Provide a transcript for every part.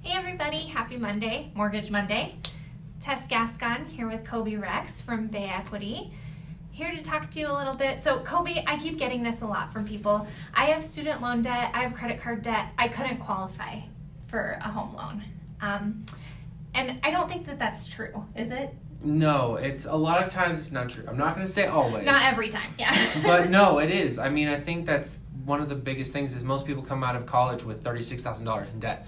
Hey everybody, happy Monday, Mortgage Monday. Tess Gascon here with Kobi Rex from Bay Equity. Here to talk to you a little bit. So Kobi, I keep getting this a lot from people. I have student loan debt, I have credit card debt, I couldn't qualify for a home loan. And I don't think that that's true, is it? No, it's a lot of times it's not true. I'm not going to say always. Not every time, yeah. But no, it is. I mean, I think that's one of the biggest things is most people come out of college with $36,000 in debt.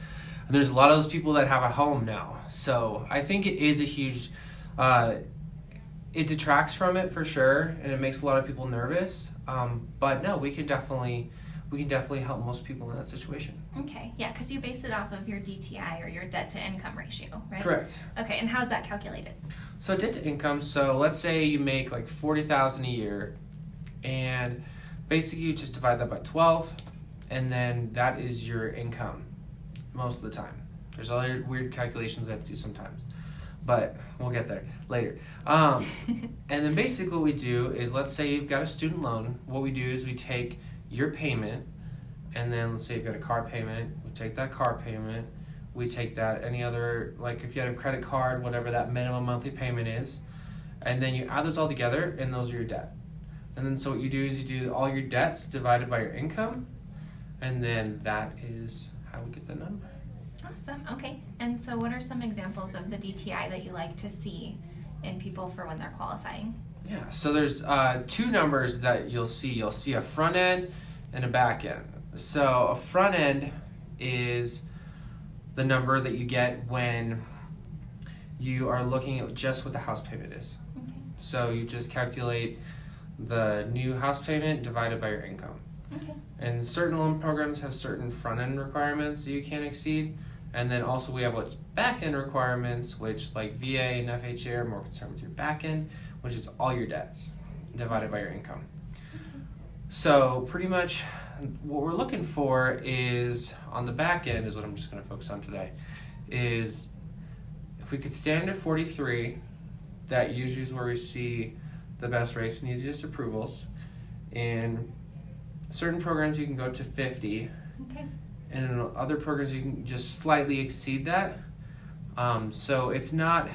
And there's a lot of those people that have a home now. So I think it is a huge, it detracts from it for sure, and it makes a lot of people nervous. But no, we can definitely help most people in that situation. Okay, yeah, because you base it off of your DTI or your debt to income ratio, right? Correct. Okay, and how's that calculated? So debt to income, so let's say you make like $40,000 a year, and basically you just divide that by 12, and then that is your income most of the time. There's other weird calculations I have to do sometimes, but we'll get there later. And then basically what we do is, let's say you've got a student loan. What we do is we take your payment, and then let's say you've got a car payment, we take that car payment, we take that, any other, like if you had a credit card, whatever that minimum monthly payment is, and then you add those all together, and those are your debt. And then so what you do is you do all your debts divided by your income, and then that is how we get the number. Awesome, okay. And so what are some examples of the DTI that you like to see in people for when they're qualifying? Yeah, so there's two numbers that you'll see. You'll see a front end and a back end. So a front end is the number that you get when you are looking at just what the house payment is. Okay. So you just calculate the new house payment divided by your income. Okay. And certain loan programs have certain front end requirements that you can't exceed. And then also we have what's back end requirements, which like VA and FHA are more concerned with your back end, which is all your debts divided by your income. So pretty much what we're looking for is, on the back end is what I'm just going to focus on today, is if we could stand at 43, that usually is where we see the best rates and easiest approvals. In certain programs you can go to 50. Okay. And in other programs you can just slightly exceed that. So it's not,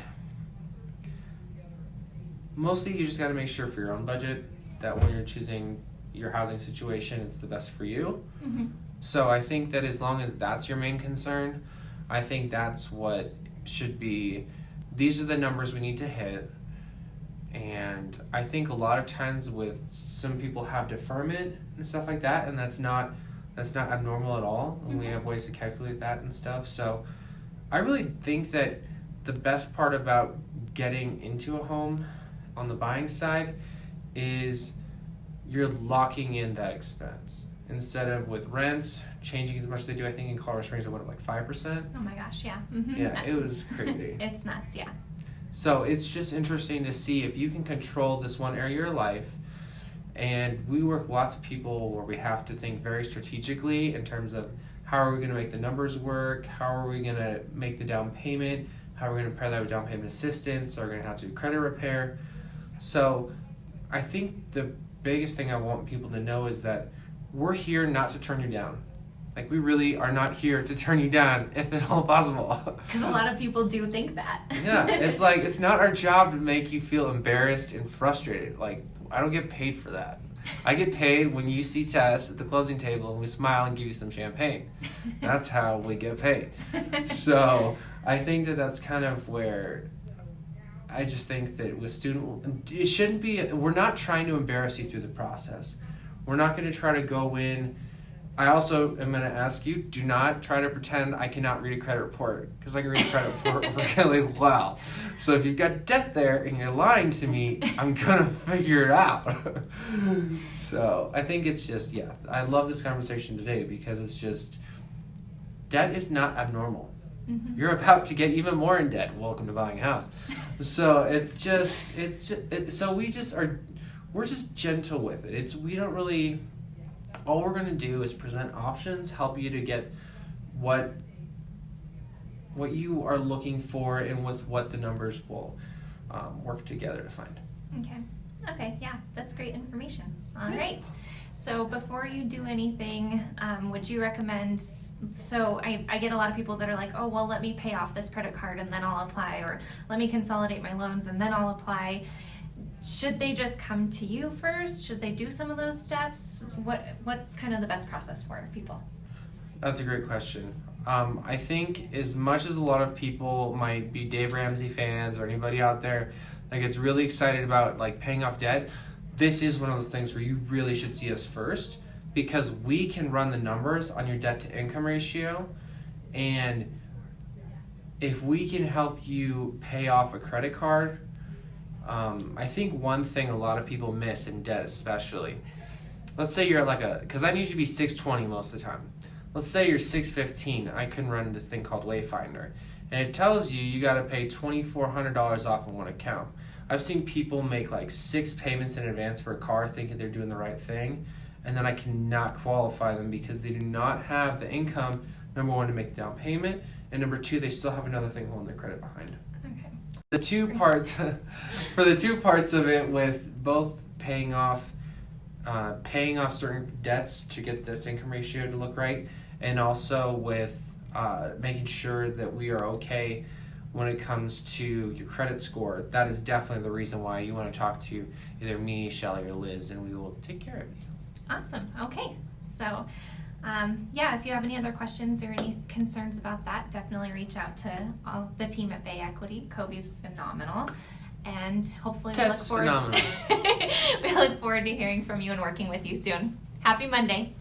mostly you just got to make sure for your own budget that when you're choosing your housing situation, it's the best for you. Mm-hmm. So I think that as long as that's your main concern, I think that's what should be, these are the numbers we need to hit. And I think a lot of times with some people have deferment and stuff like that, and that's not abnormal at all. And we have ways to calculate that and stuff. So I really think that the best part about getting into a home on the buying side is you're locking in that expense. Instead of with rents changing as much as they do, I think in Colorado Springs it went up like 5%. Oh my gosh, yeah. Mm-hmm. Yeah, it was crazy. It's nuts, yeah. So it's just interesting to see if you can control this one area of your life. And we work with lots of people where we have to think very strategically in terms of how are we going to make the numbers work, how are we going to make the down payment, how are we going to pair that with down payment assistance, are we going to have to do credit repair. So I think the biggest thing I want people to know is that we're here not to turn you down. Like, we really are not here to turn you down if at all possible. Because a lot of people do think that. Yeah, it's like, it's not our job to make you feel embarrassed and frustrated. Like, I don't get paid for that. I get paid when you see Tess at the closing table and we smile and give you some champagne. That's how we get paid. So I think that that's kind of where I just think that with it shouldn't be, we're not trying to embarrass you through the process. We're not going to try to go in. I also am going to ask you, do not try to pretend I cannot read a credit report, because I can read a credit report really well. So if you've got debt there and you're lying to me, I'm going to figure it out. So I think it's just, yeah, I love this conversation today because it's just, debt is not abnormal. Mm-hmm. You're about to get even more in debt. Welcome to buying a house. So we're just gentle with it. We don't really, all we're going to do is present options, help you to get what you are looking for and with what the numbers will work together to find. Okay. Okay, yeah, that's great information. All right. So before you do anything, would you recommend, so I get a lot of people that are like, oh, well, let me pay off this credit card and then I'll apply, or let me consolidate my loans and then I'll apply. Should they just come to you first? Should they do some of those steps? What's kind of the best process for people? That's a great question. I think as much as a lot of people might be Dave Ramsey fans or anybody out there that gets really excited about like paying off debt, this is one of those things where you really should see us first, because we can run the numbers on your debt to income ratio, and if we can help you pay off a credit card, I think one thing a lot of people miss in debt especially, let's say you're at because I need you to be 620 most of the time. Let's say you're 615. I can run this thing called Wayfinder, and it tells you got to pay $2,400 off in one account. I've seen people make like 6 payments in advance for a car thinking they're doing the right thing, and then I cannot qualify them because they do not have the income, number one, to make the down payment, and number two, they still have another thing holding their credit behind. Okay. The two parts, for the two parts of it, with both paying off certain debts to get the income ratio to look right, and also with making sure that we are okay when it comes to your credit score, that is definitely the reason why you want to talk to either me, Shelly, or Liz, and we will take care of you. Awesome. Okay. So, if you have any other questions or any concerns about that, definitely reach out to all the team at Bay Equity. Kobi's phenomenal. And hopefully Tess is phenomenal. we look forward to hearing from you and working with you soon. Happy Monday.